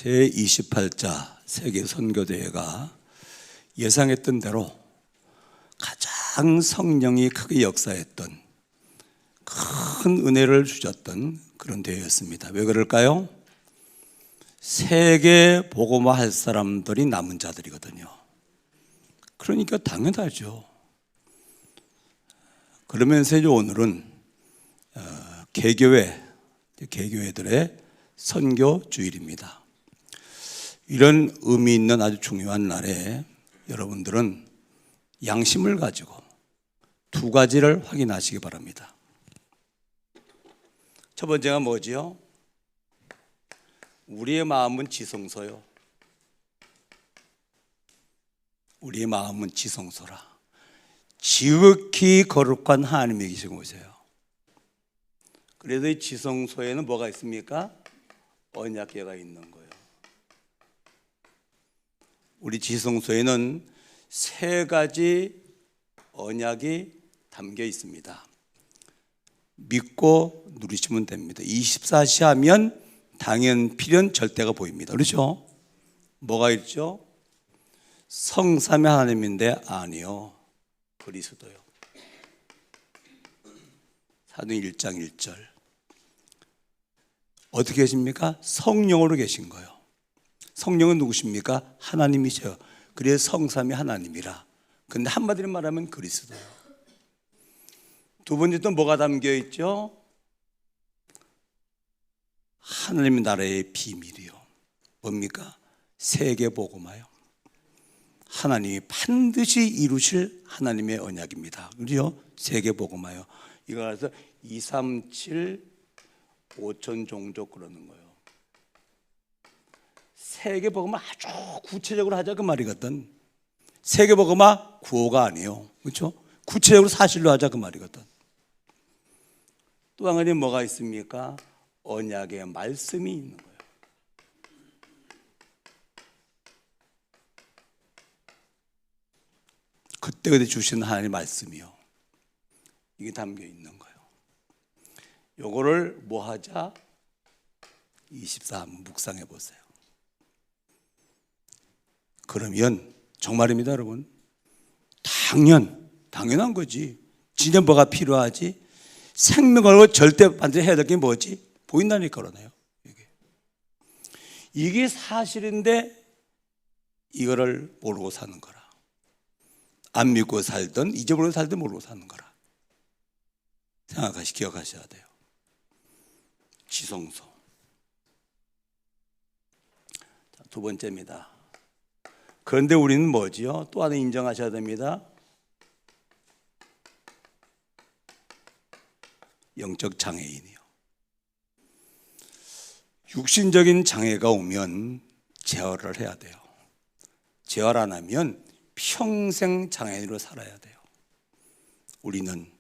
제28차 세계선교대회가 예상했던 대로 가장 성령이 크게 역사했던 큰 은혜를 주셨던 그런 대회였습니다. 왜 그럴까요? 세계 복음화 할 사람들이 남은 자들이거든요. 그러니까 당연하죠. 그러면서 이제 오늘은 개교회들의 선교 주일입니다. 이런 의미 있는 아주 중요한 날에 여러분들은 양심을 가지고 두 가지를 확인하시기 바랍니다. 첫 번째가 뭐지요? 우리의 마음은 지성소요. 우리의 마음은 지성소라. 지극히 거룩한 하나님이 계신 곳이에요. 그래서 이 지성소에는 뭐가 있습니까? 언약궤가 있는 거예요. 우리 지성소에는 세 가지 언약이 담겨 있습니다. 믿고 누리시면 됩니다. 24시 하면 당연, 필연, 절대가 보입니다. 그렇죠? 뭐가 있죠? 성삼위 하나님인데 아니요. 그리스도요. 사도행 1장 1절. 어떻게 계십니까? 성령으로 계신 거예요. 성령은 누구십니까? 하나님이셔요. 그래서 성삼위 하나님이라. 근데 한마디로 말하면 그리스도요. 두 번째 또 뭐가 담겨 있죠? 하나님 나라의 비밀이요. 뭡니까? 세계 복음화요. 하나님이 반드시 이루실 하나님의 언약입니다. 그죠? 세계 복음화요. 이거 그래서 237 5천 종족 그러는 거예요. 세계 복음화 아주 구체적으로 하자 그 말이거든. 세계 복음화 구호가 아니에요. 그렇죠? 구체적으로 사실로 하자 그 말이거든. 또 한 가지 뭐가 있습니까? 언약의 말씀이 있는 거예요. 그때그때 주신 하나님의 말씀이요. 이게 담겨 있는 거예요. 요거를 뭐 하자? 24 묵상해 보세요. 그러면 정말입니다, 여러분. 당연한 거지. 진짜 뭐가 필요하지? 생명 걸고 절대 반드시 해야 될 게 뭐지? 보인다니까 그러네요. 이게 사실인데 이거를 모르고 사는 거라. 안 믿고 살든 잊어버리고 살든 모르고 사는 거라. 기억하셔야 돼요. 지성소. 두 번째입니다. 그런데 우리는 뭐지요? 또 하나 인정하셔야 됩니다. 영적 장애인이요. 육신적인 장애가 오면 재활을 해야 돼요. 재활 안 하면 평생 장애인으로 살아야 돼요. 우리는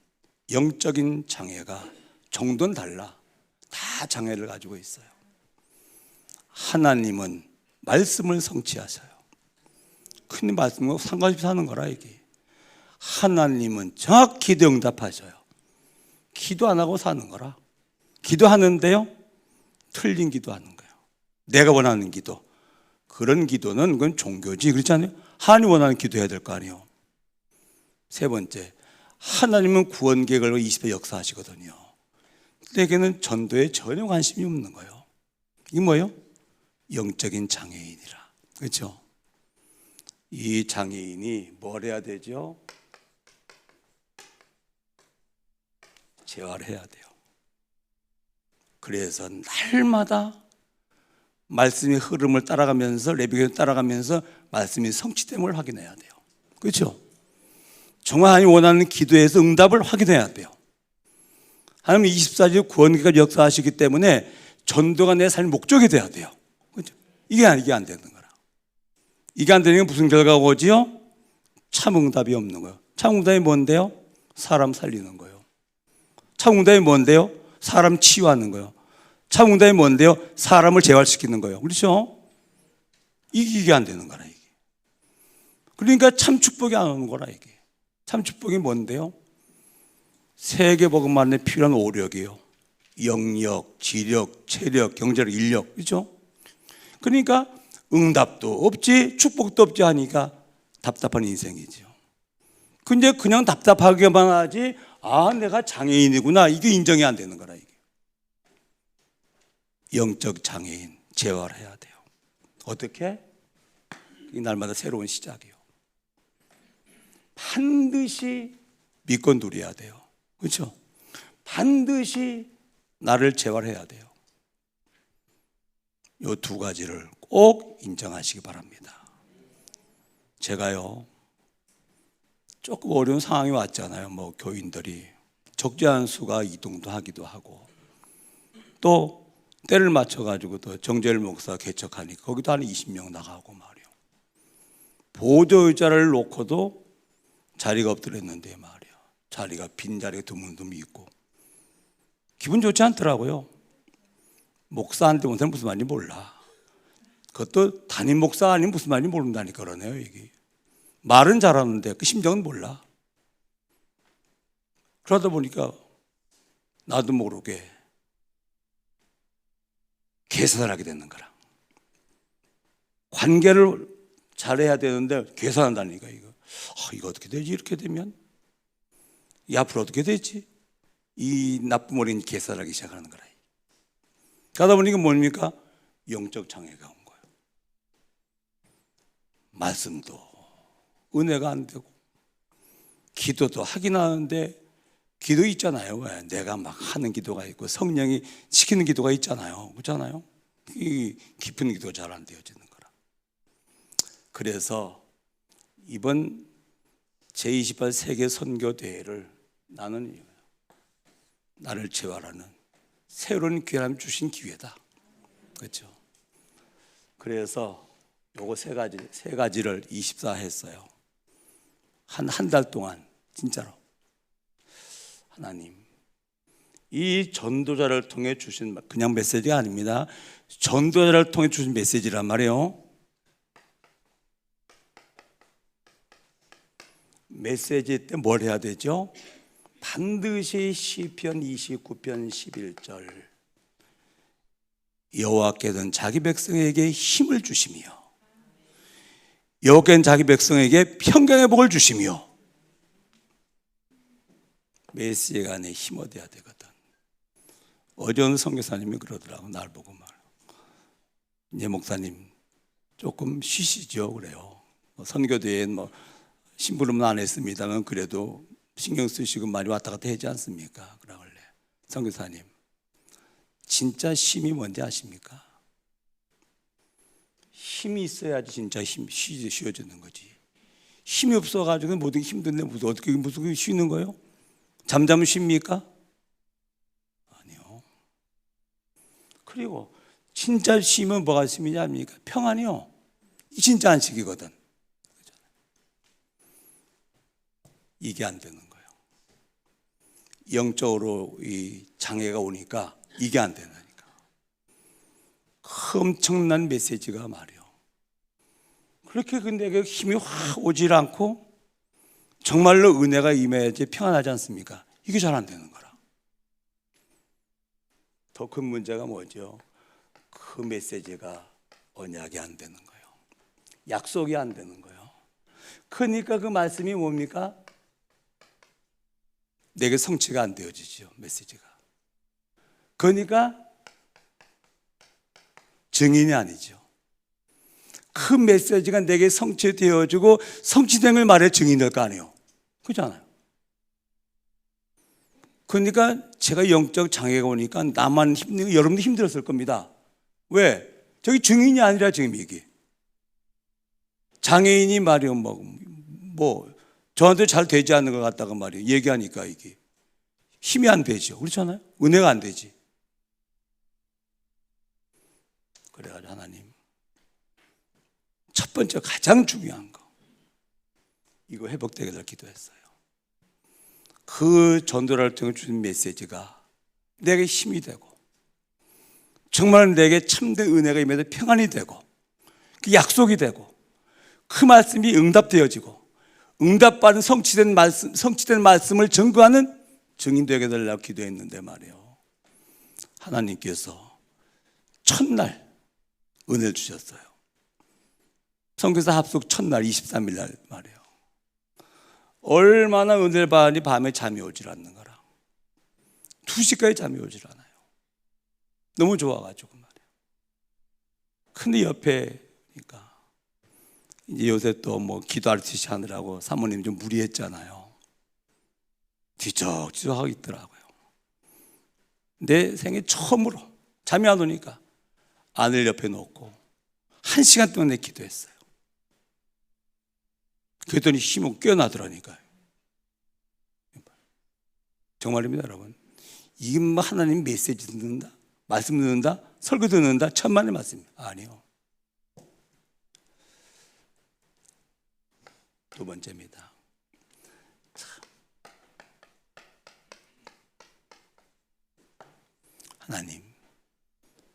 영적인 장애가 정도는 달라. 다 장애를 가지고 있어요. 하나님은 말씀을 성취하셔요. 큰 말씀과 상관없이 사는 거라 이게. 하나님은 정확히 응답하셔요. 기도 안 하고 사는 거라. 기도하는데요, 틀린 기도하는 거예요. 내가 원하는 기도. 그런 기도는 그건 종교지. 그렇지 않아요? 하나님 원하는 기도해야 될 거 아니에요. 세 번째, 하나님은 구원 계획을 20대 역사하시거든요. 내게는 전도에 전혀 관심이 없는 거예요. 이게 뭐예요? 영적인 장애인이라. 그렇죠? 이 장애인이 뭘 해야 되죠? 재활해야 돼요. 그래서 날마다 말씀의 흐름을 따라가면서 레비기를 따라가면서 말씀이 성취됨을 확인해야 돼요. 그렇죠? 정말 하나님 원하는 기도에서 응답을 확인해야 돼요. 하나님 24시 구원기가 역사하시기 때문에 전도가 내 삶의 목적이 돼야 돼요. 그렇죠? 이게 안 되는 거라. 이게 안 되는 게 무슨 결과가 오지요? 참 응답이 없는 거예요. 참 응답이 뭔데요? 사람 살리는 거예요. 참 응답이 뭔데요? 사람 치유하는 거예요. 참 응답이 뭔데요? 사람을 재활시키는 거예요. 그렇죠? 이게 안 되는 거라 이게. 그러니까 참 축복이 안 오는 거라 이게. 참 축복이 뭔데요? 세계 복음만에 필요한 오력이요. 영력, 지력, 체력, 경제력, 인력. 그렇죠? 그러니까 응답도 없지 축복도 없지 하니까 답답한 인생이죠. 근데 그냥 답답하게만 하지 내가 장애인이구나 이게 인정이 안 되는 거라. 이게 영적 장애인 재활해야 돼요. 어떻게? 이 날마다 새로운 시작이요. 반드시 믿고 누려야 돼요. 그렇죠? 반드시 나를 재활해야 돼요. 이 두 가지를 꼭 인정하시기 바랍니다. 제가요 조금 어려운 상황이 왔잖아요. 교인들이 적지 않은 수가 이동도 하기도 하고 또 때를 맞춰가지고 또 정재열 목사 개척하니까 거기도 한 20명 나가고 말이요. 보조의자를 놓고도 자리가 없더랬는데 말이요. 자리가 빈 자리가 드문드문 있고 기분 좋지 않더라고요. 목사한테 온 사람 무슨 말인지 몰라. 그것도 담임 목사 아니면 무슨 말인지 모른다니까 그러네요. 이게 말은 잘하는데 그 심정은 몰라. 그러다 보니까 나도 모르게 계산을 하게 되는 거라. 관계를 잘해야 되는데 계산한다니까 이거 어떻게 되지? 이렇게 되면 이 앞으로 어떻게 되지? 이 나쁜 어린 계산하기 시작하는 거라. 그러다 보니까 뭡니까? 영적 장애가 온 거예요. 말씀도 은혜가 안 되고 기도도 하긴 하는데 기도 있잖아요. 왜? 내가 막 하는 기도가 있고 성령이 시키는 기도가 있잖아요. 그렇잖아요. 이 깊은 기도가 잘 안 되어지는 거라. 그래서 이번 제28 세계 선교 대회를 나는 나를 재활하는 새로운 기회를 주신 기회다. 그렇죠? 그래서 요거 세 가지를 24 했어요. 한 달 동안 진짜로 하나님 이 전도자를 통해 주신 그냥 메시지가 아닙니다. 전도자를 통해 주신 메시지란 말이에요. 메시지 때 뭘 해야 되죠? 반드시 시편 29편 11절 여호와께서는 자기 백성에게 힘을 주시며 여호와께서는 자기 백성에게 평강의 복을 주시며 메시지가 내 힘 얻어야 되거든. 어전 선교사님이 그러더라고. 날 보고 예 목사님 조금 쉬시죠 그래요. 선교대회엔 심부름은 안 했습니다만 그래도 신경 쓰시고 많이 왔다 갔다 하지 않습니까? 그러길래 선교사님 진짜 힘이 뭔지 아십니까? 힘이 있어야지 진짜 쉬어지는 거지. 힘이 없어가지고 모든 게 힘든데 무슨 쉬는 거예요? 잠자면 쉽니까? 아니요. 그리고 진짜 쉬면 뭐가 힘이냐 합니까? 평안이요. 진짜 안식이거든. 이게 안 되는 거예요. 영적으로 이 장애가 오니까 이게 안 되니까 엄청난 메시지가 말이요. 그렇게 근데 힘이 확 오질 않고 정말로 은혜가 임해야지 평안하지 않습니까? 이게 잘 안 되는 거라. 더 큰 문제가 뭐죠? 그 메시지가 언약이 안 되는 거예요. 약속이 안 되는 거예요. 그러니까 그 말씀이 뭡니까? 내게 성취가 안 되어지죠. 메시지가. 그러니까 증인이 아니죠. 그 메시지가 내게 성취되어지고 성취된 걸 말해 증인될 거 아니에요. 그렇잖아요. 그러니까 제가 영적 장애가 오니까 나만 힘들고 여러분도 힘들었을 겁니다. 왜? 저기 증인이 아니라 지금 이게 장애인이 말이요 저한테 잘 되지 않는 것 같다가 말이에요. 얘기하니까 이게 힘이 안 되죠. 그렇잖아요. 은혜가 안 되지. 그래가지고 하나님 첫 번째 가장 중요한 거 이거 회복되게 될 기도했어요. 그 전도를 통해 주신 메시지가 내게 힘이 되고 정말 내게 참된 은혜가 임해서 평안이 되고 그 약속이 되고 그 말씀이 응답되어지고 응답받은 성취된 말씀을 증거하는 증인되게 되려고 기도했는데 말이에요. 하나님께서 첫날 은혜를 주셨어요. 선교사 합숙 첫날 23일 날 말이에요. 얼마나 은혜를 받으니 밤에 잠이 오질 않는 거라. 2시까지 잠이 오질 않아요. 너무 좋아가지고 말이에요. 근데 옆에 그러니까 이제 요새 또 뭐 기도 RTC 하느라고 사모님 좀 무리했잖아요. 뒤척뒤척 하고 있더라고요. 내 생애 처음으로 잠이 안 오니까 아내를 옆에 놓고 1시간 동안 내 기도했어요. 그랬더니 힘이 깨어나더라니까요. 정말입니다, 여러분. 이게 뭐 하나님 메시지 듣는다, 말씀 듣는다, 설교 듣는다, 천만의 말씀입니다. 아니요. 두 번째입니다. 하나님,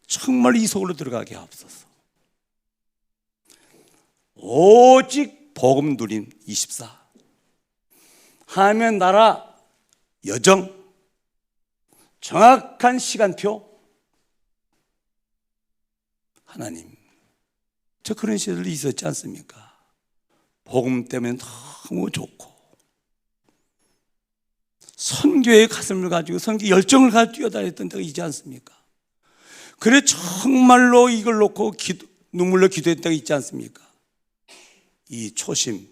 정말 이 속으로 들어가게 하옵소서. 오직 복음 누린 24. 하나님의 나라 여정, 정확한 시간표. 하나님, 저 그런 시절이 있었지 않습니까? 복음 때문에 너무 좋고 선교의 가슴을 가지고 선교 열정을 가지고 뛰어다녔던 때가 있지 않습니까? 그래 정말로 이걸 놓고 눈물로 기도했던 때가 있지 않습니까? 이 초심,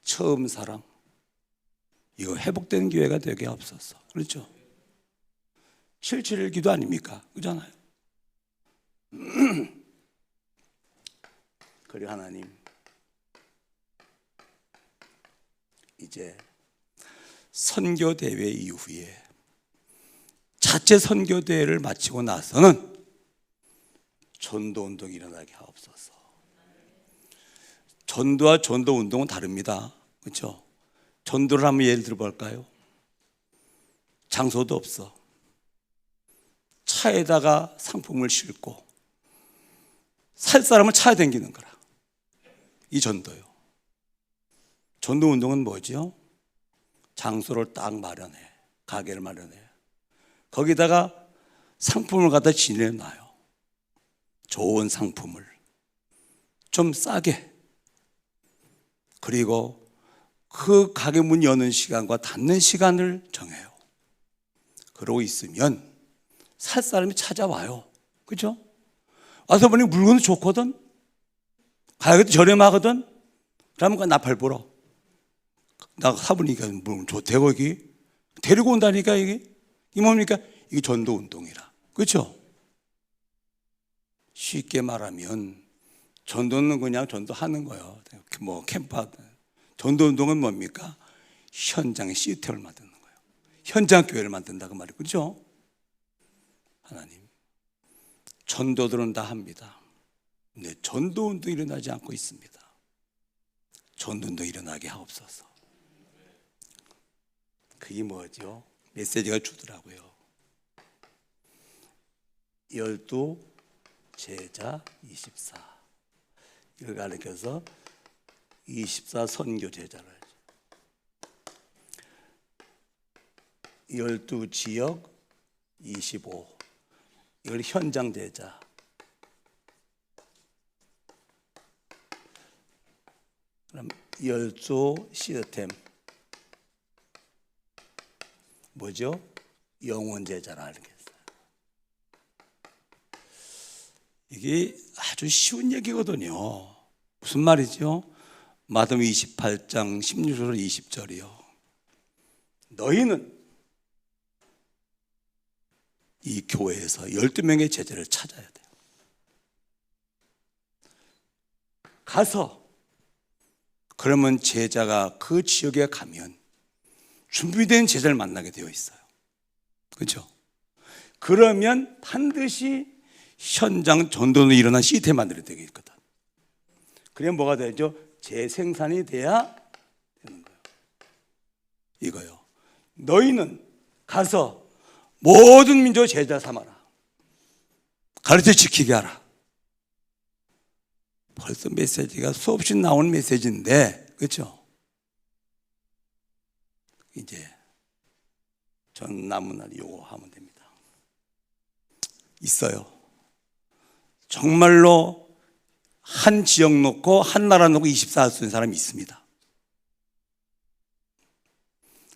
처음 사랑, 이거 회복된 기회가 되게 없어서. 그렇죠? 7.7일 기도 아닙니까? 그렇잖아요. 그리고 하나님, 이제 선교대회 이후에 자체 선교대회를 마치고 나서는 전도운동이 일어나게 하옵소서. 전도와 전도운동은 다릅니다. 그렇죠? 전도를 한번 예를 들어볼까요? 장소도 없어. 차에다가 상품을 싣고 살 사람을 차에 댕기는 거라. 이 전도요. 전도운동은 뭐죠? 장소를 딱 마련해. 가게를 마련해. 거기다가 상품을 갖다 지내놔요. 좋은 상품을 좀 싸게. 그리고 그 가게 문 여는 시간과 닫는 시간을 정해요. 그러고 있으면 살 사람이 찾아와요. 그렇죠? 와서 보니 물건도 좋거든. 가격도 저렴하거든. 그러면 나팔 불어. 나 사보니까 물건 좋대 거기. 데리고 온다니까 이게. 이 뭡니까? 이게 전도운동이라. 그렇죠? 쉽게 말하면 전도는 그냥 전도하는 거예요. 뭐 캠프. 전도운동은 뭡니까? 현장에 시스템을 만드는 거예요. 현장 교회를 만든다 그 말이에요. 그렇죠? 하나님, 전도들은 다 합니다. 근데 전도운동이 일어나지 않고 있습니다. 전도운동 일어나게 하옵소서. 그게 뭐죠? 메시지가 주더라고요. 12 제자 24. 이걸 가르쳐서 24 선교 제자를 하죠. 12 지역 25. 이걸 현장 제자. 그럼 12 시스템. 뭐죠? 영원 제자라 알겠어요. 이게 아주 쉬운 얘기거든요. 무슨 말이죠? 마태복음 28장 16절 20절이요. 너희는 이 교회에서 12명의 제자를 찾아야 돼요. 가서 그러면 제자가 그 지역에 가면 준비된 제자를 만나게 되어 있어요. 그렇죠? 그러면 반드시 현장 전도는 일어난 시스템 만들어야 되겠거든. 그래 뭐가 되죠? 재생산이 돼야 되는 거예요. 이거요. 너희는 가서 모든 민족 제자 삼아라. 가르쳐 지키게 하라. 벌써 메시지가 수없이 나온 메시지인데, 그렇죠? 이제 전 남은 날 요거 하면 됩니다. 있어요. 정말로 한 지역 놓고 한 나라 놓고 24할 수 있는 사람이 있습니다.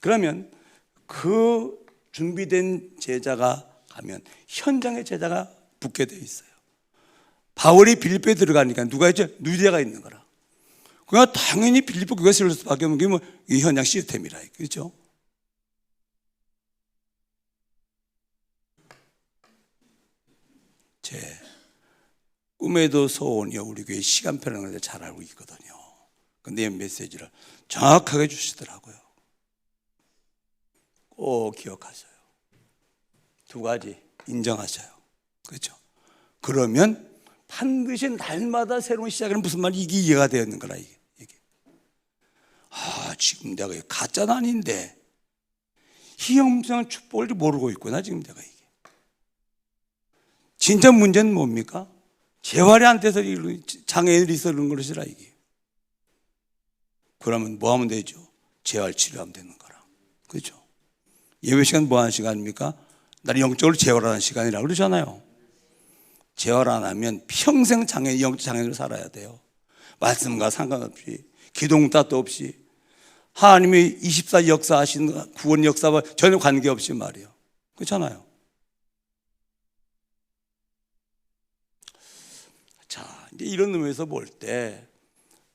그러면 그 준비된 제자가 가면 현장의 제자가 붙게 돼 있어요. 바울이 빌립보에 들어가니까 누가 있죠? 누디아가 있는 거라. 그러니까 당연히 빌립보 교회가 세울 수밖에 없는 게 뭐 이 현장 시스템이라. 그렇죠? 제 꿈에도 소원이요, 우리 교회 시간표라는 걸 잘 알고 있거든요. 근데 이 메시지를 정확하게 주시더라고요. 꼭 기억하셔요. 두 가지 인정하셔요. 그렇죠? 그러면 반드시 날마다 새로운 시작은 무슨 말이 이게 이해가 되는 거라. 이게. 지금 내가 가짜는 아닌데 희영성한 축복을 모르고 있구나. 지금 내가 이게. 진짜 문제는 뭡니까? 재활이 안 돼서 장애인이 있어 그런 것이라 이게. 그러면 뭐 하면 되죠? 재활 치료하면 되는 거라. 그렇죠? 예배 시간 뭐 하는 시간입니까? 나는 영적으로 재활하는 시간이라고 그러잖아요. 재활 안 하면 평생 영적 장애인으로 살아야 돼요. 말씀과 상관없이, 기동tat도 없이, 하나님이 24 역사하신 구원 역사와 전혀 관계없이 말이에요. 그렇잖아요. 자, 이제 이런 의미에서 볼 때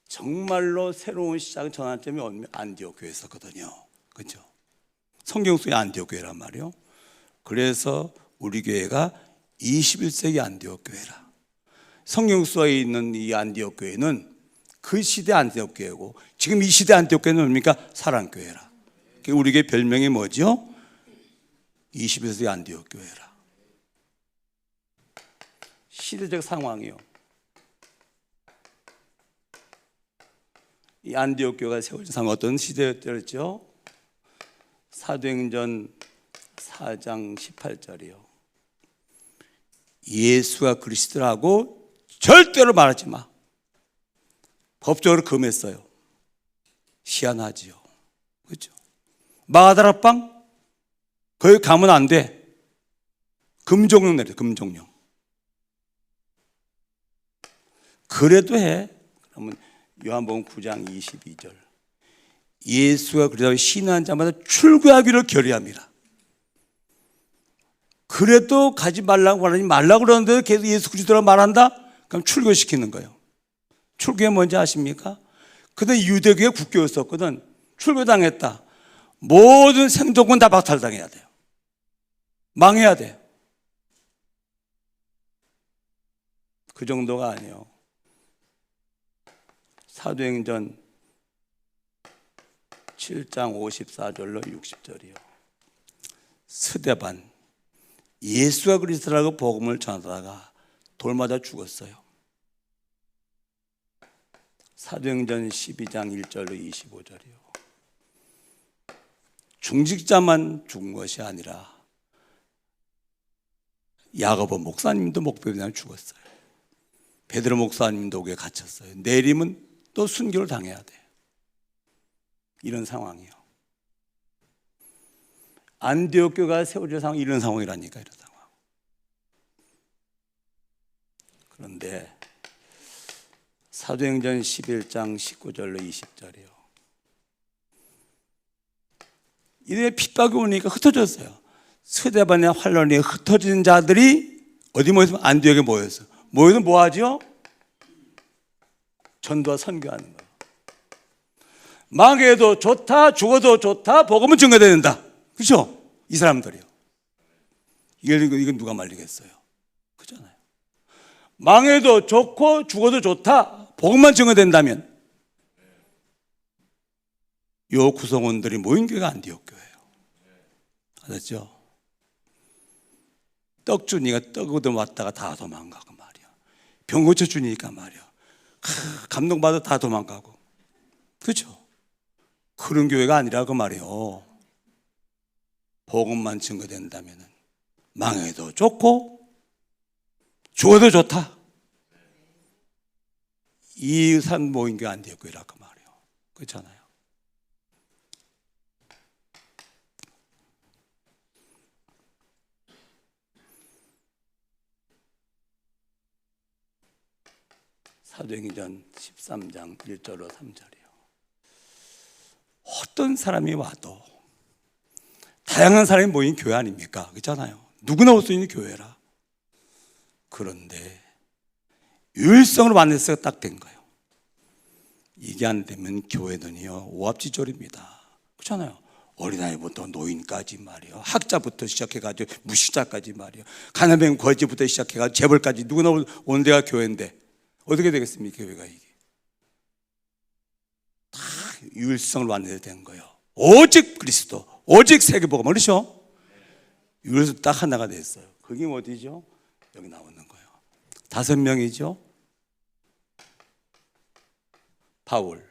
정말로 새로운 시작 전환점이 안디옥 교회였었거든요. 그렇죠? 성경 속의 안디옥 교회란 말이에요. 그래서 우리 교회가 21세기 안디옥 교회라. 성경 속에 있는 이 안디옥 교회는 그 시대 안디옥 교회고, 지금 이 시대 안디옥 교회는 뭡니까? 사랑교회라. 우리 교회 별명이 뭐죠? 21세기 안디옥 교회라. 시대적 상황이요. 이 안디옥 교회가 세워진 상황 어떤 시대였죠? 사도행전 4장 18절이요. 예수가 그리스도라고 절대로 말하지 마. 법적으로 금했어요. 희한하지요. 그렇죠? 마가다락방 거기 가면 안 돼. 금종령 내려. 금종령. 그래도 해. 그러면 요한복음 9장 22절. 예수가 그리스도라고 신한 자마다 출교하기를 결의합니다. 그래도 가지 말라고 하니 말라고 그러는데 계속 예수 그리스도라고 말한다? 그럼 출교시키는 거예요. 출교가 뭔지 아십니까? 그때 유대교의 국교였었거든. 출교당했다. 모든 생존권 다 박탈당해야 돼요. 망해야 돼요. 그 정도가 아니에요. 사도행전 7장 54절로 60절이요. 스데반 예수가 그리스도라고 복음을 전하다가 돌 맞아 죽었어요. 사도행전 12장 1절로 25절이요. 중직자만 죽은 것이 아니라 야고보 목사님도 목배비나 죽었어요. 베드로 목사님도 옥에 갇혔어요. 내림은 또 순교를 당해야 돼요. 이런 상황이요. 안디옥 교회가 세워질 상황이 이런 상황이라니까. 이런 상황. 그런데 사도행전 11장 19절로 20절이요. 이들의 핍박이 오니까 흩어졌어요. 스데반의 환란에 흩어진 자들이 어디 모여서 안디옥에 모였어요. 모여서 뭐 하죠? 전도와 선교하는 거예요. 망해도 좋다, 죽어도 좋다, 복음은 증거된다. 그렇죠? 이 사람들이요. 이건 누가 말리겠어요? 그렇잖아요. 망해도 좋고 죽어도 좋다, 복음만 증거된다면 요 구성원들이 모인 교회가 안디옥 교회예요. 알았죠? 떡 주니까 떡 얻어 왔다가 다 도망가고 말이야. 병 고쳐 주니까 말이야. 감동받아 다 도망가고. 그렇죠? 그런 교회가 아니라고 말이에요. 복음만 증거된다면 망해도 좋고 죽어도 좋다. 이 산 모인 게 안디옥 교회라고 말이에요. 그렇잖아요. 사도행전 13장 1절로 3절이요. 어떤 사람이 와도 다양한 사람이 모인 교회 아닙니까? 그렇잖아요. 누구나 올 수 있는 교회라. 그런데 유일성으로 만났어야 딱 된 거예요. 이게 안 되면 교회는요 오합지졸입니다. 그렇잖아요. 어린아이부터 노인까지 말이요, 학자부터 시작해가지고 무식자까지 말이요, 가난뱅이 거지부터 시작해가지고 재벌까지 누구나 오는 데가 교회인데 어떻게 되겠습니까? 교회가 이게 다 유일성을 만나야 되는 거예요. 오직 그리스도, 오직 세계복음. 그렇죠? 유일성 딱 하나가 됐어요. 그게 어디죠? 여기 나오는 거예요. 5명이죠. 바울,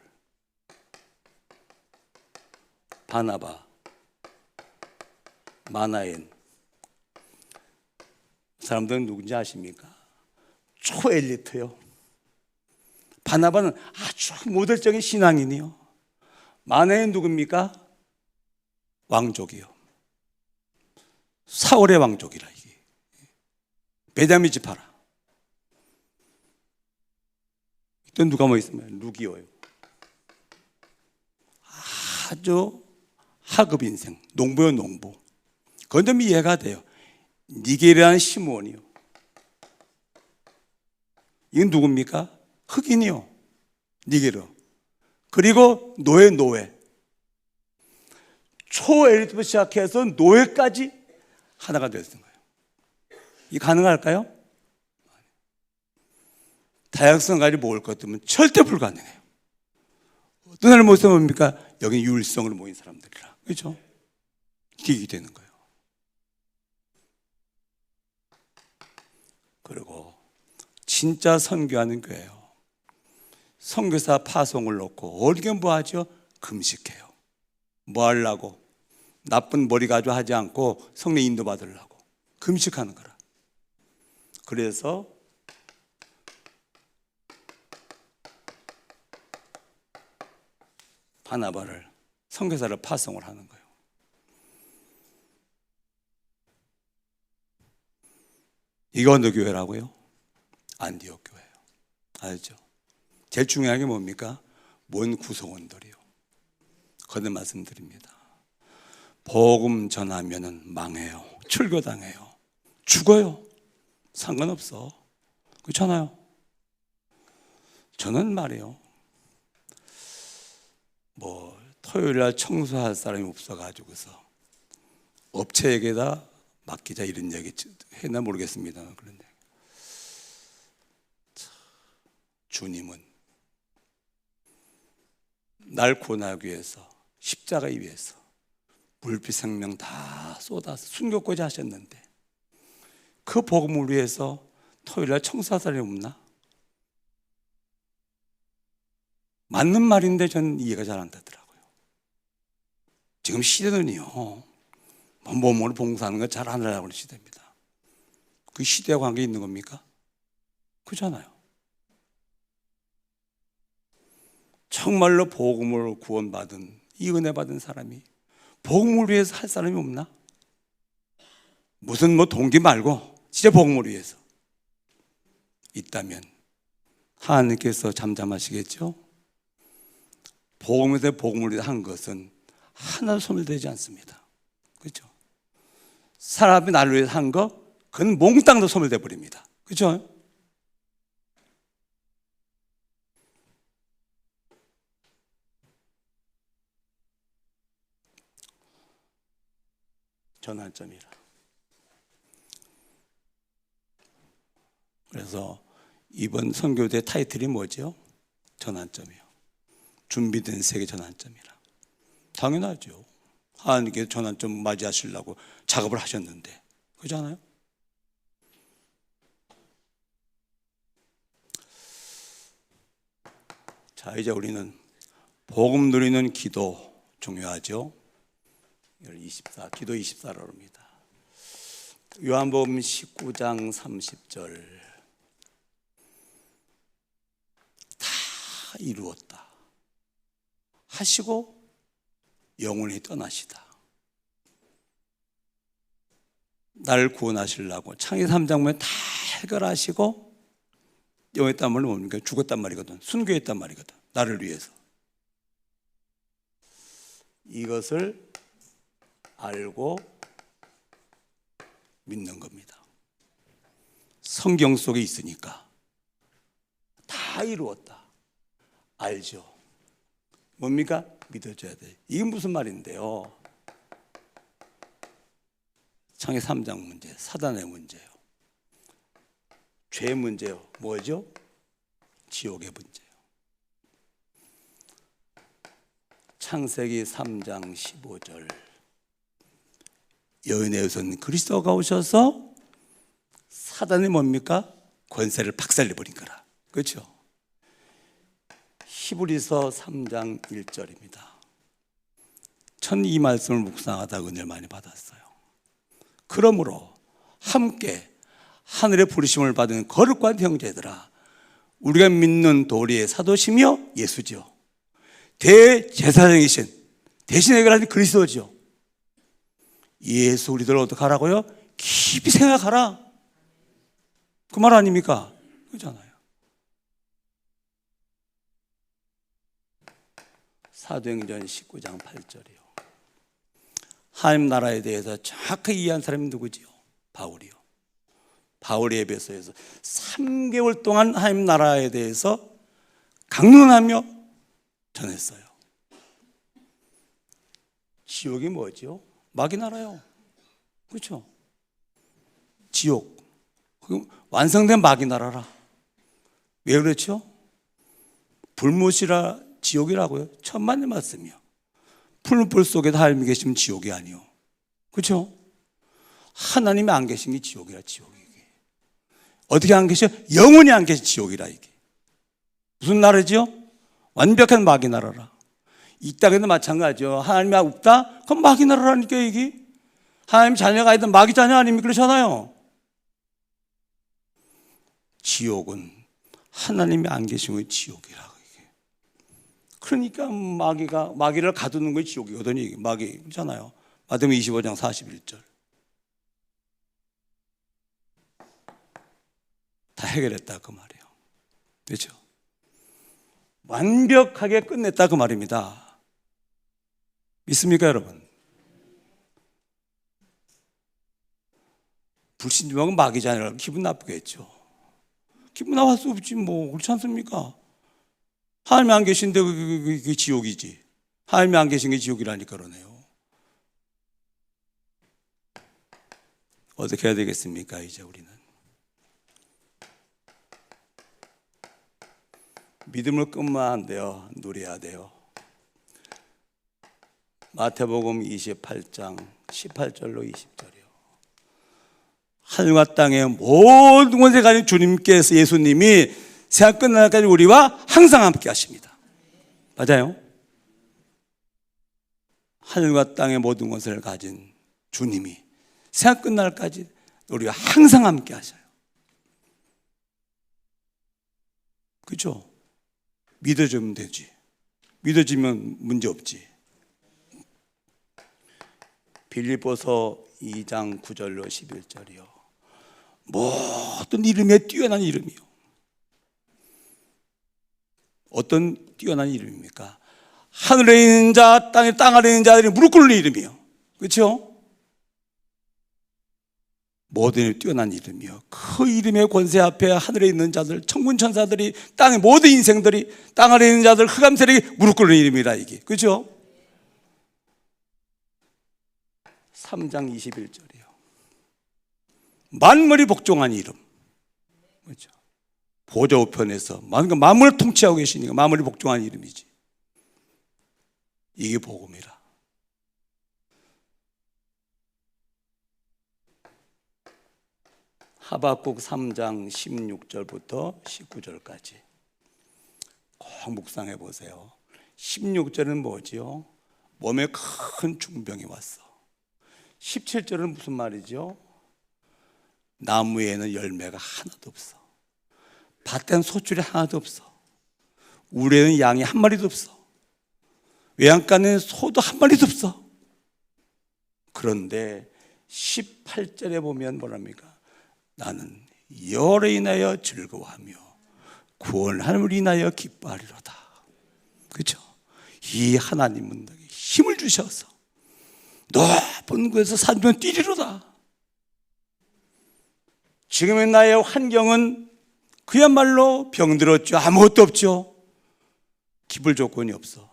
바나바, 마나엔. 사람들은 누군지 아십니까? 초엘리트요. 바나바는 아주 모델적인 신앙인이요. 마나엔 누굽니까? 왕족이요. 사울의 왕족이라. 이게 베냐민 지파라. 또 누가 뭐 있으면 루기오요. 아주 하급 인생, 농부요 농부. 그건 좀 이해가 돼요. 니게리아는 시므온이요. 이건 누굽니까? 흑인이요. 니게르. 그리고 노예. 초엘리트부터 시작해서 노예까지 하나가 되었던 거예요. 이 가능할까요? 다양성 가지고 모을 것 같으면 절대 불가능해요. 어떤 사람을 모여서 뭡니까? 여기 유일성으로 모인 사람들이라. 그렇죠? 이게 되는 거예요. 그리고 진짜 선교하는 교회예요. 선교사 파송을 놓고 어디게 뭐 하죠? 금식해요. 뭐 하려고? 나쁜 머리 가지고 하지 않고 성령 인도 받으려고 금식하는 거라. 그래서 바나바를, 선교사를 파송을 하는 거예요. 이게 어느 교회라고요? 안디옥 교회예요. 알죠? 제일 중요한 게 뭡니까? 모인 구성원들이요. 거듭 말씀드립니다. 복음 전하면은 망해요. 출교당해요. 죽어요. 상관없어. 그렇잖아요. 저는 말이에요, 뭐 토요일날 청소할 사람이 없어가지고서 업체에게다 맡기자 이런 얘기 했나 모르겠습니다. 그런데 주님은 날 구원하기 위해서 십자가 위에서 불빛 생명 다 쏟아서 순교까지 하셨는데 그 복음을 위해서 토요일날 청소할 사람이 없나? 맞는 말인데 저는 이해가 잘 안 되더라고요. 지금 시대는요, 몸으로 봉사하는 거 잘 안 하려고 하는 시대입니다. 그 시대와 관계 있는 겁니까? 그렇잖아요. 정말로 복음을 구원받은, 이 은혜 받은 사람이 복음을 위해서 할 사람이 없나? 무슨 뭐 동기 말고 진짜 복음을 위해서 있다면 하나님께서 잠잠하시겠죠? 복음에서 복음을 위해서 한 것은 하나도 소멸되지 않습니다. 그렇죠? 사람이 나를 위해서 한 거, 그건 몽땅도 소멸돼 버립니다. 그렇죠? 전환점이라. 그래서 이번 선교대 타이틀이 뭐죠? 전환점이요. 준비된 세계 전환점이라. 당연하죠. 하나님께서 전환점 맞이하시려고 작업을 하셨는데, 그렇잖아요? 자, 이제 우리는 복음 누리는 기도 중요하죠. 24, 기도 24라고 합니다. 요한복음 19장 30절. 다 이루었다 하시고 영원히 떠나시다. 나를 구원하시려고 창세기 3장 보면 다 해결하시고 영했단 말은 뭡니까? 죽었단 말이거든. 순교했단 말이거든. 나를 위해서. 이것을 알고 믿는 겁니다. 성경 속에 있으니까 다 이루었다. 알죠? 뭡니까? 믿어줘야 돼. 이게 무슨 말인데요? 창의 3장 문제, 사단의 문제요. 죄의 문제요. 뭐죠? 지옥의 문제요. 창세기 3장 15절. 여인의 후손 그리스도가 오셔서 사단이 뭡니까? 권세를 박살내버린 거라. 그렇죠? 히브리서 3장 1절입니다. 전 이 말씀을 묵상하다 은혜를 많이 받았어요. 그러므로 함께 하늘의 부르심을 받은 거룩한 형제들아, 우리가 믿는 도리의 사도시며 예수죠. 대제사장이신 대신 해결하는 그리스도죠. 예수 우리들 어떻게 하라고요? 깊이 생각하라. 그 말 아닙니까? 그렇잖아요. 사도행전 19장 8절이요. 하나님 나라에 대해서 정확하게 이해한 사람이 누구지요? 바울이요. 바울이 에베소에서 3개월 동안 하나님 나라에 대해서 강론하며 전했어요. 지옥이 뭐죠? 마귀 나라요. 그렇죠? 지옥. 완성된 마귀 나라라. 왜 그렇죠? 불못이라 지옥이라고요. 천만의 말씀이요. 푸른 불 속에 하나님이 계시면 지옥이 아니요. 그렇죠? 하나님이 안 계신 게 지옥이라. 지옥이 어떻게 안 계셔? 영원히 안 계신 지옥이라. 이게 무슨 나라죠? 완벽한 마귀 나라라. 이 땅에도 마찬가지죠. 하나님이 없다? 그럼 마귀 나라라니까. 이게 하나님 자녀가 아니든 마귀 자녀 아닙니까? 그렇잖아요. 지옥은 하나님이 안 계시면 지옥이라고. 이게. 그러니까 마귀를 가두는 것이 지옥이거든요. 이게 마귀잖아요. 마태복음 25장 41절. 다 해결했다 그 말이에요. 그렇죠? 완벽하게 끝냈다 그 말입니다. 믿습니까 여러분? 불신중하고 마귀잖아요. 기분 나쁘겠죠. 기분 나쁠 수 없지 뭐. 그렇지 않습니까? 하나님이 안 계신데 그게 지옥이지. 하나님이 안 계신 게 지옥이라니까 그러네요. 어떻게 해야 되겠습니까 이제 우리는? 믿음을 끊으면 안 돼요. 누려야 돼요. 마태복음 28장 18절로 20절이요. 하늘과 땅의 모든 곳에 가진 주님께서 예수님이 세상 끝날 때까지 우리와 항상 함께 하십니다. 맞아요? 하늘과 땅의 모든 것을 가진 주님이 세상 끝날까지 우리와 항상 함께 하셔요. 그렇죠? 믿어주면 되지. 믿어지면 문제 없지. 빌립보서 2장 9절로 11절이요. 모든 이름에 뛰어난 이름이요. 어떤 뛰어난 이름입니까? 하늘에 있는 자, 땅 아래 있는 자들이 무릎 꿇는 이름이요. 그렇죠? 모든 뛰어난 이름이요. 그 이름의 권세 앞에 하늘에 있는 자들, 천군 천사들이, 땅의 모든 인생들이, 땅 아래 있는 자들, 흑암 세력이 무릎 꿇는 이름이라 이게. 그렇죠? 3장 21절이요. 만물이 복종한 이름. 그렇죠? 보좌 우편에서 만물을 통치하고 계시니까 만물이 복종한 이름이지. 이게 복음이라. 하박국 3장 16절부터 19절까지 꼭 묵상해 보세요. 16절은 뭐지요? 몸에 큰 중병이 왔어. 17절은 무슨 말이죠? 나무에는 열매가 하나도 없어. 밭에는 소출이 하나도 없어. 우리에는 양이 한 마리도 없어. 외양간에는 소도 한 마리도 없어. 그런데 18절에 보면 뭐랍니까? 나는 여호와로 인하여 즐거워하며 구원함을 인하여 기뻐하리로다. 그렇죠? 이 하나님은 힘을 주셔서 높은 곳에서 산전 뛰리로다. 지금의 나의 환경은 그야말로 병들었죠. 아무것도 없죠. 기쁠 조건이 없어.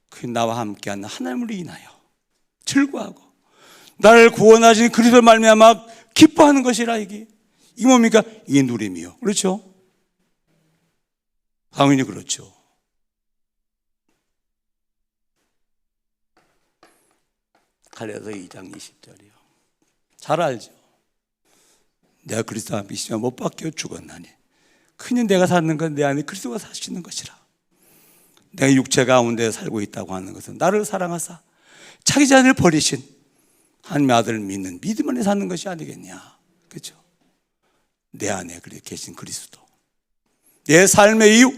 그 나와 함께하는 하나님을 인하여 즐거워하고 나를 구원하신 그리스도를 말미암아 기뻐하는 것이라. 이게 뭡니까? 이게 누림이요. 그렇죠? 당연히 그렇죠. 갈라디아서 2장 20절이요. 잘 알죠. 내가 그리스도 안에 있으면 못 박혀 죽었나니 그냥 내가 사는 건 내 안에 그리스도가 사시는 것이라. 내가 육체 가운데 살고 있다고 하는 것은 나를 사랑하사 자기 자신을 버리신 하나님의 아들을 믿는 믿음 안에 사는 것이 아니겠냐. 그렇죠? 내 안에 계신 그리스도, 내 삶의 이유,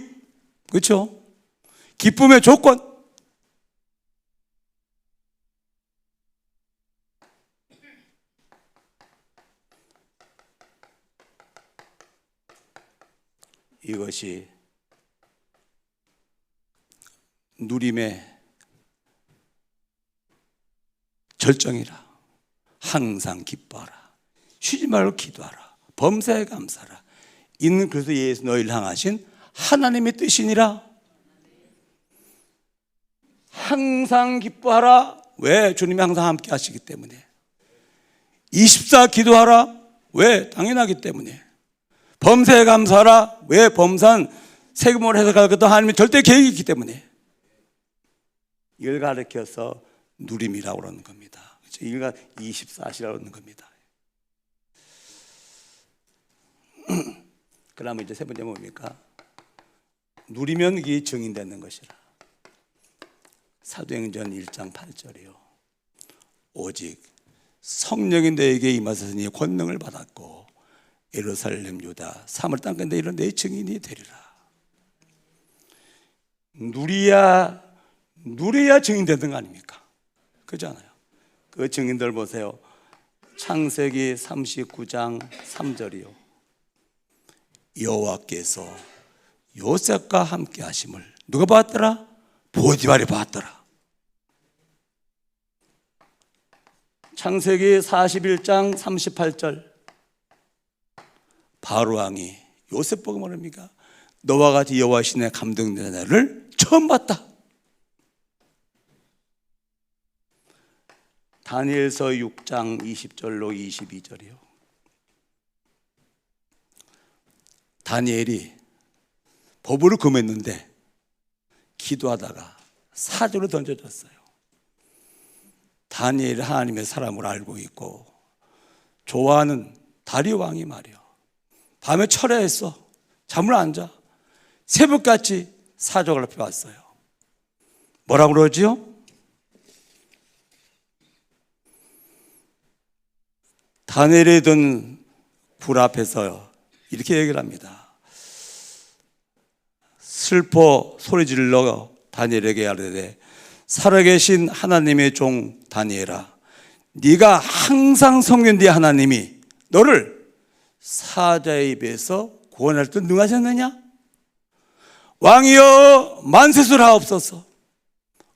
그렇죠? 기쁨의 조건. 이것이 누림의 절정이라. 항상 기뻐하라. 쉬지 말고 기도하라. 범사에 감사하라. 이는 그래서 예수 너희를 향하신 하나님의 뜻이니라. 항상 기뻐하라. 왜? 주님이 항상 함께 하시기 때문에. 24 기도하라. 왜? 당연하기 때문에. 범사에 감사하라. 왜? 범사는 세금을 해석할 것도 하나님의 절대 계획이 있기 때문에. 이걸 가르쳐서 누림이라고 그러는 겁니다. 이걸 24시라고 그러는 겁니다. 그러면 이제 세 번째 뭡니까? 누리면 이게 증인되는 것이라. 사도행전 1장 8절이요. 오직 성령이 너에게 임하시니 권능을 받았고 예루살렘 유다 사마리아 땅끝에 이런 내 증인이 되리라. 누려야 증인되는 거 아닙니까? 그렇잖아요. 그 증인들 보세요. 창세기 39장 3절이요. 여호와께서 요셉과 함께 하심을 누가 봤더라? 보디발이 봤더라. 창세기 41장 38절. 바로 왕이 요셉 보고 말합니까? 너와 같이 여호와 신에 감동되는 자를 처음 봤다. 다니엘서 6장 20절로 22절이요. 다니엘이 법으로 금했는데 기도하다가 사조로 던져졌어요. 다니엘이 하나님의 사람으로 알고 있고 좋아하는 다리오 왕이 말이요. 밤에 철야했어. 잠을 안 자. 새벽같이 사조가 앞에 왔어요. 뭐라고 그러지요? 다니엘이 든 불 앞에서 이렇게 얘기를 합니다. 슬퍼 소리질러 다니엘에게 하되 살아계신 하나님의 종 다니엘아, 네가 항상 섬긴 네 하나님이 너를 사자의 입에서 구원할 때 능하셨느냐? 왕이여 만세술하옵소서.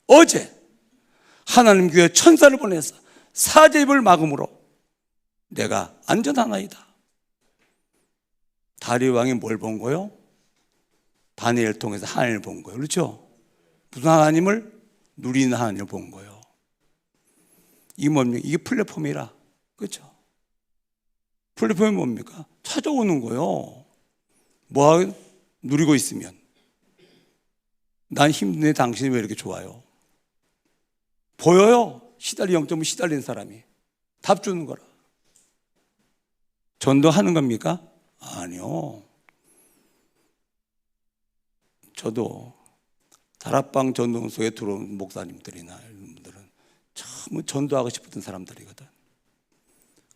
어제 하나님 교회 천사를 보내서 사자의 입을 막음으로 내가 안전하나이다. 다리오 왕이 뭘 본 거요? 다니엘을 통해서 하나님을 본 거예요. 그렇죠? 무슨 하나님을? 누리는 하나님을 본 거예요. 이게 뭡니까? 이게 플랫폼이라. 그렇죠? 플랫폼이 뭡니까? 찾아오는 거예요. 뭐 누리고 있으면. 난 힘드네, 당신이 왜 이렇게 좋아요? 보여요. 0.5 시달린 사람이. 답 주는 거라. 전도하는 겁니까? 아니요. 저도 다락방 전도 속에 들어온 목사님들이나 이런 분들은 참 전도하고 싶었던 사람들이거든.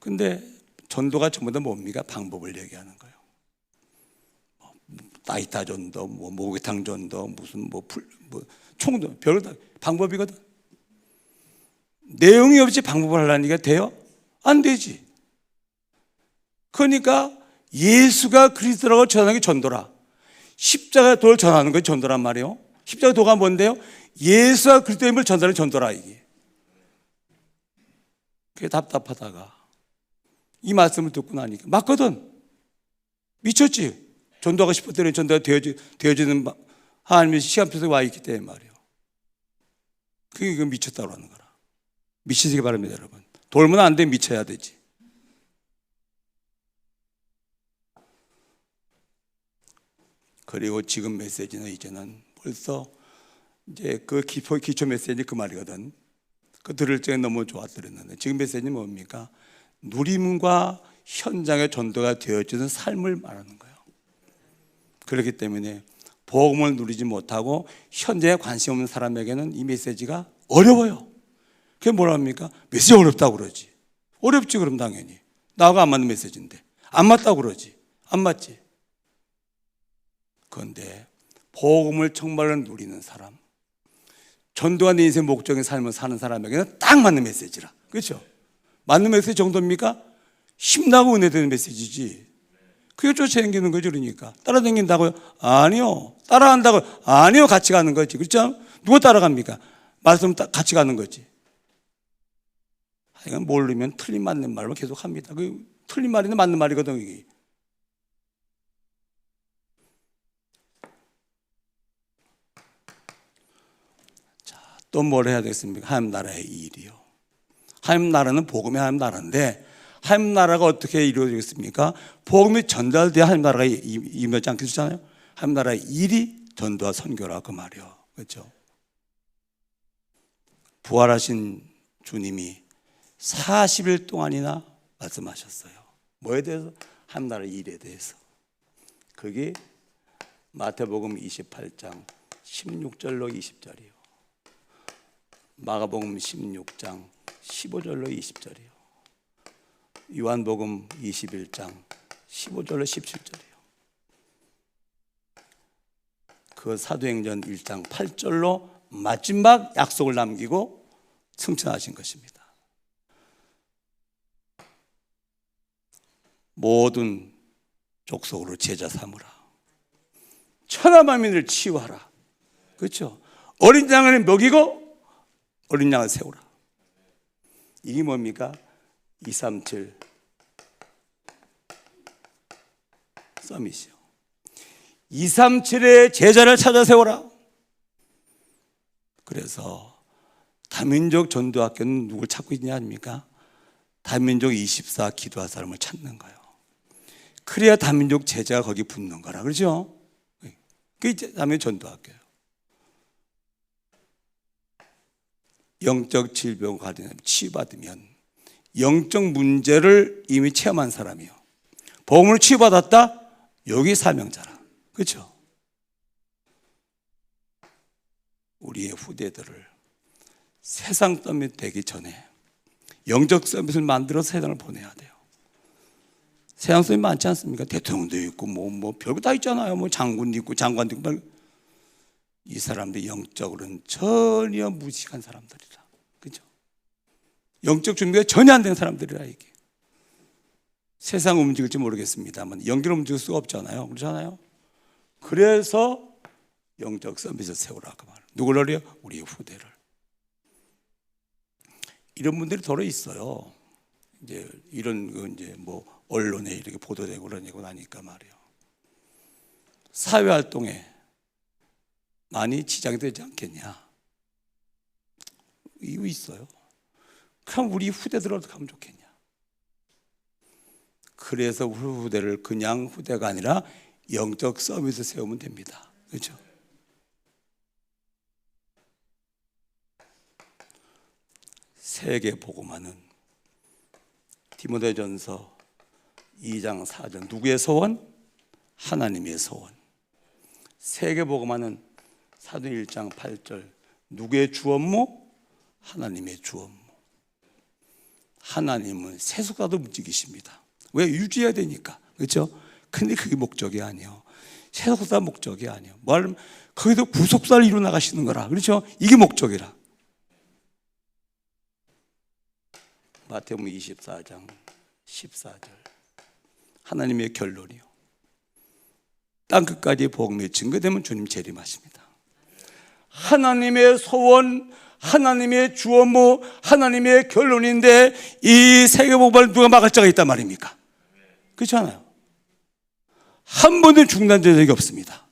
근데 전도가 전부 다 뭡니까? 방법을 얘기하는 거예요. 따이타 전도, 목욕탕 전도, 무슨 총도 별로 다 방법이거든. 내용이 없이 방법을 하려니까 돼요? 안 되지. 그러니까 예수가 그리스도라고 전하는 게 전도라. 십자가 도를 전하는 게 전도란 말이에요. 십자가 도가 뭔데요? 예수와 그리스도의 힘을 전하는 전도라 이게. 그게 답답하다가 이 말씀을 듣고 나니까 맞거든. 미쳤지. 전도하고 싶었더니 전도가 되어지는 하나님의 시간 속에 와 있기 때문에 말이에요. 그게 미쳤다고 하는 거라. 미치시기 바랍니다, 여러분. 돌면 안 돼, 미쳐야 되지. 그리고 지금 메시지는 이제는 벌써 이제 그 기초 메시지 그 말이거든. 그 들을 적에 너무 좋았더랬는데 지금 메시지는 뭡니까? 누림과 현장의 전도가 되어지는 삶을 말하는 거예요. 그렇기 때문에 복음을 누리지 못하고 현재에 관심 없는 사람에게는 이 메시지가 어려워요. 그게 뭐랍니까? 메시지 어렵다고 그러지. 어렵지 그럼 당연히. 나하고 안 맞는 메시지인데. 안 맞다고 그러지. 안 맞지. 그런데 복음을 정말로 누리는 사람, 전도가 내 인생의 목적인 삶을 사는 사람에게는 딱 맞는 메시지라. 그렇죠? 맞는 메시지 정도입니까? 힘나고 은혜되는 메시지지. 그게 쫓아다니는 거죠. 그러니까 따라다닌다고요? 아니요. 따라간다고요? 아니요. 같이 가는 거지. 그렇죠? 누가 따라갑니까? 말씀 같이 가는 거지. 하여간 모르면 틀린 맞는 말로 계속 합니다. 그 틀린 말이나 맞는 말이거든 이게. 또 뭘 해야 되겠습니까? 하나님 나라의 일이요. 하나님 나라는 복음의 하나님 나라인데 하나님 나라가 어떻게 이루어지겠습니까? 복음이 전달돼야 하나님 나라가 임하지 않겠잖아요. 하나님 나라의 일이 전도와 선교라 그 말이요. 그렇죠? 부활하신 주님이 40일 동안이나 말씀하셨어요. 뭐에 대해서? 하나님 나라의 일에 대해서. 그게 마태복음 28장 16절로 20절이요. 마가복음 16장 15절로 20절이요. 요한복음 21장 15절로 17절이요. 그 사도행전 1장 8절로 마지막 약속을 남기고 승천하신 것입니다. 모든 족속으로 제자 삼으라. 천하 만민을 치유하라. 그렇죠? 어린 양을 먹이고 어린 양을 세우라. 이게 뭡니까? 237 서밋이요. 237의 제자를 찾아 세워라. 그래서 다민족 전도학교는 누굴 찾고 있냐 아닙니까? 다민족 24 기도할 사람을 찾는 거예요. 그래야 다민족 제자가 거기 붙는 거라. 그렇죠? 그게 다민족 전도학교예요. 영적 질병 가든 치유받으면 영적 문제를 이미 체험한 사람이요. 복음을 치유받았다? 여기 사명자라. 그렇죠? 우리의 후대들을 세상 서밋 되기 전에 영적 서밋을 만들어서 세상을 보내야 돼요. 세상 서밋 많지 않습니까? 대통령도 있고 뭐 별거 다 있잖아요. 뭐 장군도 있고 장관도 있고. 이 사람들이 영적으로는 전혀 무식한 사람들이라. 그죠? 영적 준비가 전혀 안 된 사람들이라 이게. 세상 움직일지 모르겠습니다만 영계로 움직일 수가 없잖아요. 그렇잖아요? 그래서 영적 서밋을 세우라 그 말. 누구를요? 우리 후대를. 이런 분들이 더러 있어요. 이제 이런 거 이제 뭐 언론에 이렇게 보도되고 그러고 나니까 말이에요. 사회 활동에 많이 지장이 되지 않겠냐? 이유 있어요. 그럼 우리 후대들은 어떻게 하면 좋겠냐? 그래서 우리 후대를 그냥 후대가 아니라 영적 서밋을 세우면 됩니다. 그렇죠? 세계 복음화는 디모데전서 2장 4절 누구의 소원? 하나님의 소원. 세계 복음화는 사도 1장 8절 누구의 주업무? 하나님의 주업무. 하나님은 세속사도 움직이십니다. 왜? 유지해야 되니까. 그렇죠? 근데 그게 목적이 아니에요. 세속사 목적이 아니에요. 말하면 거기도 구속사를 이루어 나가시는 거라. 그렇죠? 이게 목적이라. 마태복음 24장 14절 하나님의 결론이요. 땅끝까지 복음이 증거되면 주님 재림하십니다. 하나님의 소원, 하나님의 주어모, 하나님의 결론인데 이 세계복음을 누가 막을 자가 있단 말입니까? 그렇지 않아요? 한 번도 중단된 적이 없습니다.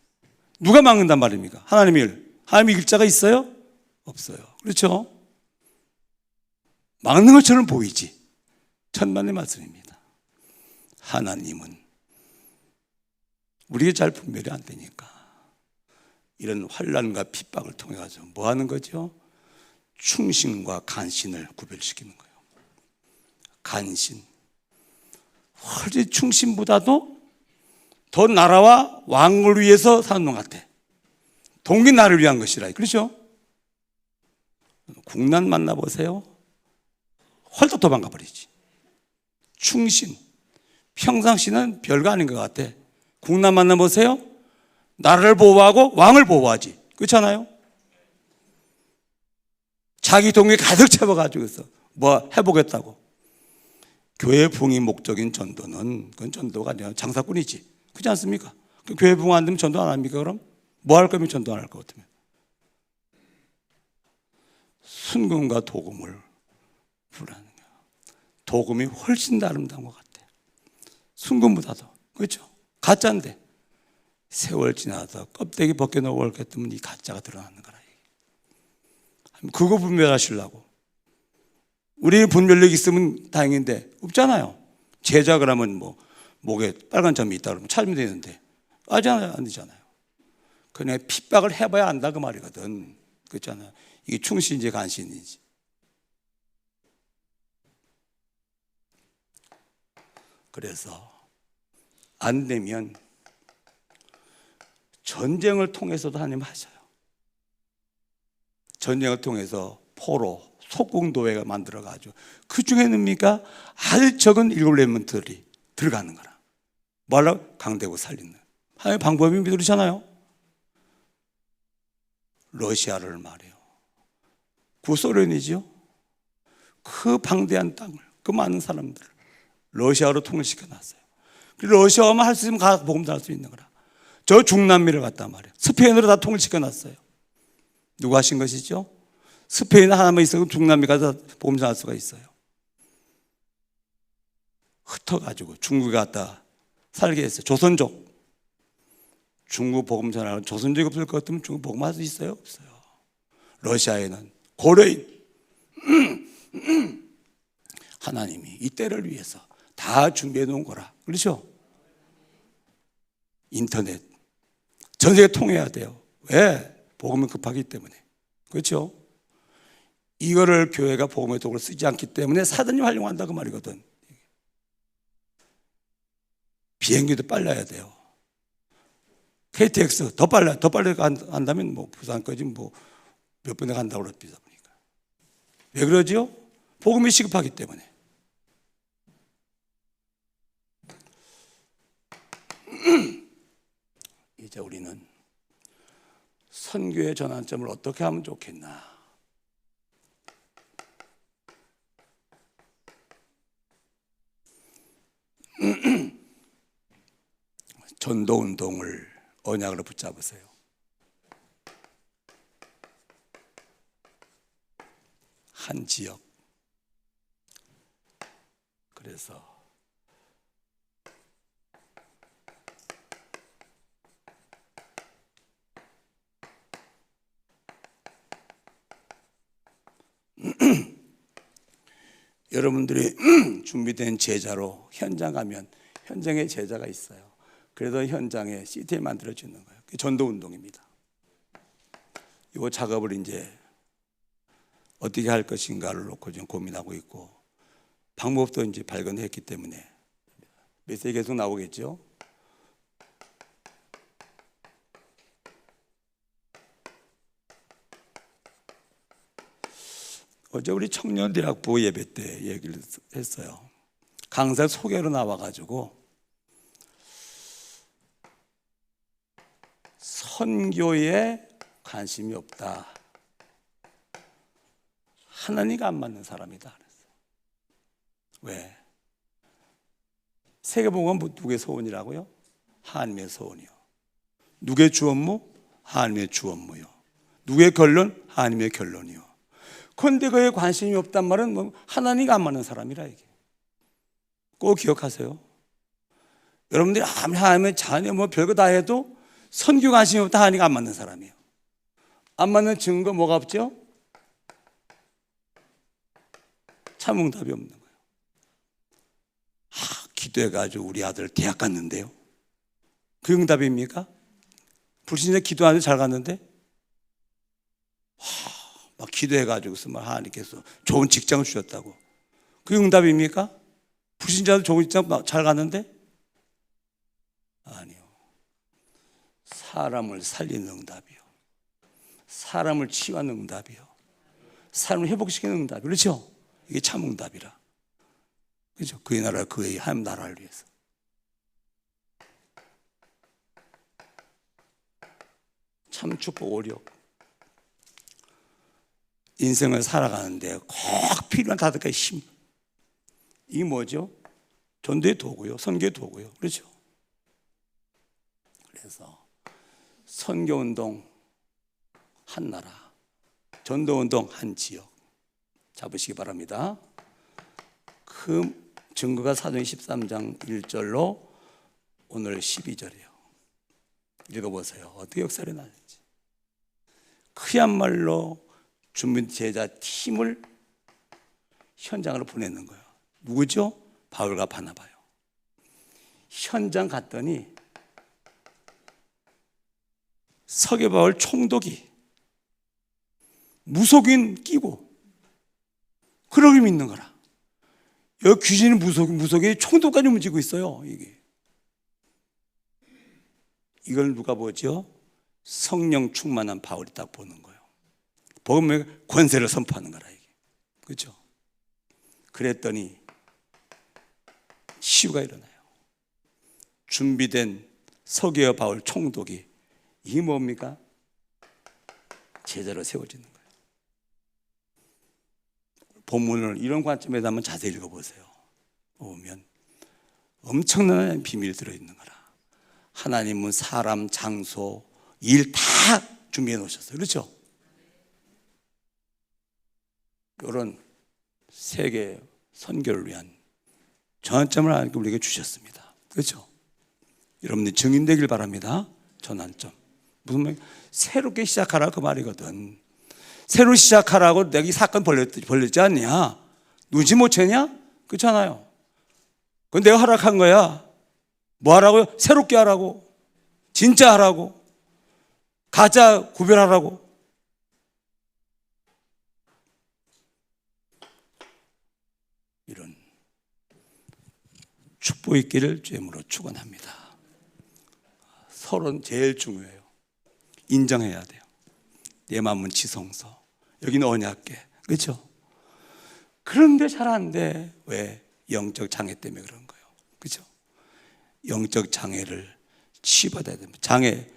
누가 막는단 말입니까? 하나님의 일. 하나님의 일자가 있어요? 없어요. 그렇죠? 막는 것처럼 보이지. 천만의 말씀입니다. 하나님은 우리가 잘 분별이 안 되니까 이런 환난과 핍박을 통해 가지고 뭐 하는 거죠? 충신과 간신을 구별시키는 거예요. 간신. 훨씬 충신보다도 더 나라와 왕을 위해서 사는 것 같아. 동기 나를 위한 것이라. 그렇죠? 국난 만나보세요. 헐떡 도망가 버리지. 충신. 평상시는 별거 아닌 것 같아. 국난 만나보세요. 나라를 보호하고 왕을 보호하지. 그렇잖아요? 자기 동기 가득 채워가지고 있어. 뭐 해보겠다고. 교회 부흥이 목적인 전도는 그건 전도가 아니라 장사꾼이지. 그렇지 않습니까? 교회 부흥 안 되면 전도 안 합니까? 그럼 뭐 할 거면 전도 안 할 것 같으면. 순금과 도금을 부르는 거야. 도금이 훨씬 더 아름다운 것 같아. 순금보다도. 그렇죠? 가짜인데 세월 지나서 껍데기 벗겨놓고 올게 뜨면 이 가짜가 드러나는 거라. 그거 분별하시려고. 우리 분별력 있으면 다행인데 없잖아요. 제자 그러면 뭐 목에 빨간 점이 있다 그러면 찾으면 되는데 안 되잖아요. 그냥 핍박을 해봐야 안다 그 말이거든. 그렇잖아요. 이게 충신인지 간신인지. 그래서 안 되면 전쟁을 통해서도 하나님 하셔요. 전쟁을 통해서 포로, 속궁도회가 만들어가지고 그 중에는입니까? 아주 적은 7레몬트들이 들어가는 거라. 뭐하려고? 강대국 살리는. 하나님의 방법이 믿으시잖아요. 러시아를 말해요. 구소련이죠. 그 방대한 땅을, 그 많은 사람들을 러시아로 통일시켜놨어요. 러시아만 할 수 있으면 가서 복음 전할 수 있는 거라. 저 중남미를 갔단 말이에요. 스페인으로 다 통일시켜놨어요. 누가 하신 것이죠? 스페인 하나만 있어도 중남미 가서 복음 전할 수가 있어요. 흩어가지고 중국에 갔다 살게 했어요. 조선족. 중국 복음 전하는 조선족이 없을 것 같으면 중국 복음 할 수 있어요? 없어요. 러시아에는 고려인 하나님이 이 때를 위해서 다 준비해 놓은 거라. 그렇죠? 인터넷 전 세계 통해야 돼요. 왜? 복음은 급하기 때문에. 그렇죠? 이거를 교회가 복음의 도구를 쓰지 않기 때문에 사단이 활용한다 그 말이거든. 비행기도 빨라야 돼요. KTX 더 빨리 간다면 뭐 부산까지 뭐 몇 번에 간다고 그럽니다. 왜 그러죠? 복음이 시급하기 때문에. 이제 우리는 선교의 전환점을 어떻게 하면 좋겠나? 전도운동을 언약으로 붙잡으세요. 한 지역. 그래서 여러분들이 준비된 제자로 현장 가면 현장에 제자가 있어요. 그래서 현장에 CT를 만들어 주는 거예요. 그게 전도운동입니다. 이 작업을 이제 어떻게 할 것인가를 놓고 지금 고민하고 있고 방법도 이제 발견했기 때문에 메시지 계속 나오겠죠. 어제 우리 청년대학부 예배 때 얘기를 했어요. 강사 소개로 나와가지고 선교에 관심이 없다. 하나님과 안 맞는 사람이다. 그랬어요. 왜? 세계복음은 누구의 소원이라고요? 하나님의 소원이요. 누구의 주 업무? 하나님의 주 업무요. 누구의 결론? 하나님의 결론이요. 그런데 그에 관심이 없단 말은 뭐 하나님과 안 맞는 사람이라 이게. 꼭 기억하세요. 여러분들이 아무리 하나님의 자녀 뭐 별거 다 해도 선교 관심이 없다 하나님과 안 맞는 사람이에요. 안 맞는 증거 뭐가 없죠? 참 응답이 없는 거예요. 기도해가지고 우리 아들 대학 갔는데요. 그 응답입니까? 불신자 기도하는데 잘 갔는데? 막 기도해가지고 하나님께서 좋은 직장을 주셨다고. 그 응답입니까? 불신자도 좋은 직장 잘 갔는데? 아니요. 사람을 살리는 응답이요. 사람을 치유하는 응답이요. 사람을 회복시키는 응답. 그렇죠? 이게 참 응답이라. 그렇죠? 그의 나라, 그의 하나님 나라를 위해서. 참 축복 오력. 인생을 살아가는데 꼭 필요한 다섯 가지 힘. 이게 뭐죠? 전도의 도구요. 선교의 도구요. 그렇죠? 그래서 선교운동 한 나라, 전도운동 한 지역 잡으시기 바랍니다. 그 증거가 사도행 13장 1절로 오늘 12절이에요. 읽어보세요. 어떻게 역사를 나는지. 그야말로 준비 제자 팀을 현장으로 보내는 거예요. 누구죠? 바울과 바나바요. 현장 갔더니 서기 바울 총독이 무속인 끼고 그러기 믿는 거라. 여기 귀신은 무속이 총독까지 움직이고 있어요. 이걸 누가 보죠? 성령 충만한 바울이 딱 보는 거예요. 보면 권세를 선포하는 거라 이게. 그렇죠? 그랬더니 치유가 일어나요. 준비된 서기와 바울 총독이 이게 뭡니까? 제자로 세워지는 거예요. 본문을 이런 관점에서 한번 자세히 읽어보세요. 보면 엄청난 비밀이 들어있는 거라. 하나님은 사람, 장소, 일 다 준비해 놓으셨어요. 그렇죠? 이런 세계 선교를 위한 전환점을 하나님께 우리에게 주셨습니다. 그렇죠? 여러분들 증인되길 바랍니다. 전환점. 무슨 말? 새롭게 시작하라 그 말이거든. 새로 시작하라고 내가 이 사건 벌렸지 않냐? 눈치 못 채냐? 그렇잖아요. 그건 내가 허락한 거야. 뭐 하라고요? 새롭게 하라고. 진짜 하라고. 가짜 구별하라고. 이런 축복 있기를 주님으로 축원합니다. 서로는 제일 중요해요. 인정해야 돼요. 내 마음은 지성서, 여기는 언약궤. 그렇죠? 그런데 잘 안 돼. 왜? 영적 장애 때문에 그런 거예요. 그렇죠? 영적 장애를 치유받아야 됩니다. 장애,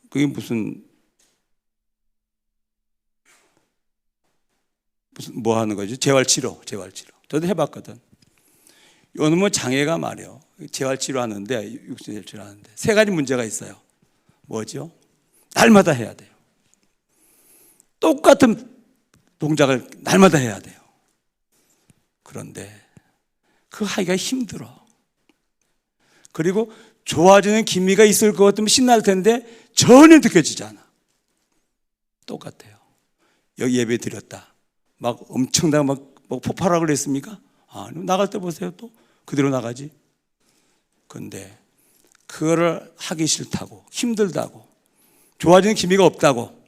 그게 무슨 뭐 하는 거죠? 재활치료. 저도 해봤거든. 요놈의 장애가 말이에요. 재활치료 하는데, 육신재활치료 하는데 세 가지 문제가 있어요. 뭐죠? 날마다 해야 돼요. 똑같은 동작을 날마다 해야 돼요. 그런데 그 하기가 힘들어. 그리고 좋아지는 기미가 있을 것 같으면 신날 텐데 전혀 느껴지지 않아. 똑같아요. 여기 예배 드렸다. 막 엄청나게 막 폭발하고 그랬습니까? 아니, 나갈 때 보세요. 또 그대로 나가지. 그런데 그거를 하기 싫다고, 힘들다고, 좋아지는 기미가 없다고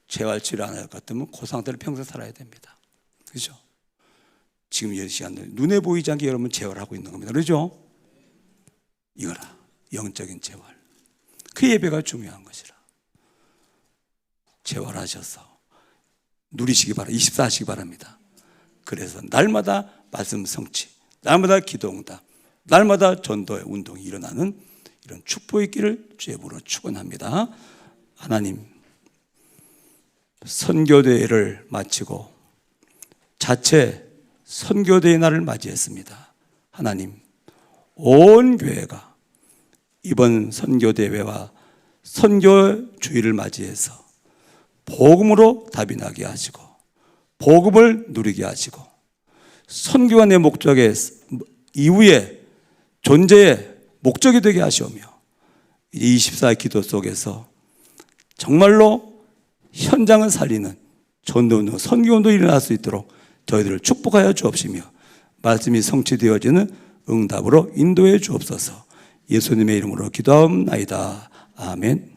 재활치료 안 할 것 같으면 그 상태로 평생 살아야 됩니다. 그렇죠? 지금 이 시간에 눈에 보이지 않게 여러분 재활하고 있는 겁니다. 그렇죠? 이거라, 영적인 재활. 그 예배가 중요한 것이라. 재활하셔서 누리시기 바랍니다. 24 하시기 바랍니다. 그래서 날마다 말씀 성취, 날마다 기도 응답, 날마다 전도의 운동이 일어나는 이런 축복의 길을 주의 이름으로 축원합니다. 하나님, 선교대회를 마치고 자체 선교대회 날을 맞이했습니다. 하나님, 온 교회가 이번 선교대회와 선교주의를 맞이해서 복음으로 답이 나게 하시고 복음을 누리게 하시고 선교가 내 목적의 이후에 존재의 목적이 되게 하시오며 24 기도 속에서 정말로 현장을 살리는 전도운동, 선교운동이 일어날 수 있도록 저희들을 축복하여 주옵시며 말씀이 성취되어지는 응답으로 인도해 주옵소서. 예수님의 이름으로 기도하옵나이다. 아멘.